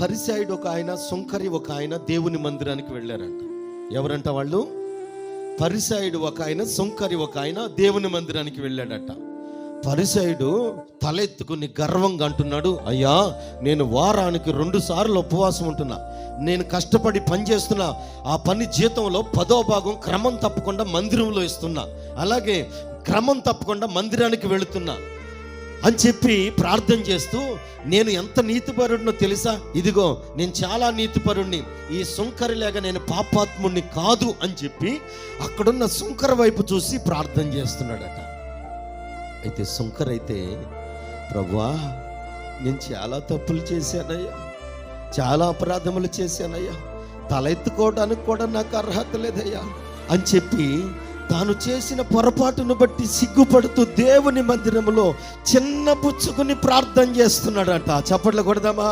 పరిసయ్యుడు ఒక ఆయన, సుంకరి ఒక ఆయన దేవుని మందిరానికి వెళ్ళారంట. ఎవరంట వాళ్ళు? పరిసయ్యుడు ఒక ఆయన, సుంకరి ఒక ఆయన దేవుని మందిరానికి వెళ్ళాడట. పరిసయ్యుడు తలెత్తుకుని గర్వంగా అంటున్నాడు, అయ్యా నేను వారానికి 2 సార్లు ఉపవాసం ఉంటున్నా, నేను కష్టపడి పని చేస్తున్నా, ఆ పని జీతంలో 10వ భాగం క్రమం తప్పకుండా మందిరంలో ఇస్తున్నా, అలాగే క్రమం తప్పకుండా మందిరానికి వెళుతున్నా అని చెప్పి ప్రార్థన చేస్తూ, నేను ఎంత నీతిపరుడినో తెలుసా, ఇదిగో నేను చాలా నీతిపరుణ్ణి, ఈ సుంకరిలాగా నేను పాపాత్ముణ్ణి కాదు అని చెప్పి అక్కడున్న సుంకర వైపు చూసి ప్రార్థన చేస్తున్నాడట. అయితే సుంకర్ అయితే, ప్రభువా నేను చాలా తప్పులు చేశానయ్యా, చాలా అపరాధములు చేశానయ్యా, తల ఎత్తుకోవడానికి కూడా నాకు అర్హత లేదయ్యా అని చెప్పి తాను చేసిన పొరపాటును బట్టి సిగ్గుపడుతూ దేవుని మందిరంలో చిన్న పుచ్చుకుని ప్రార్థన చేస్తున్నాడట. చప్పట్లు కొడదామా?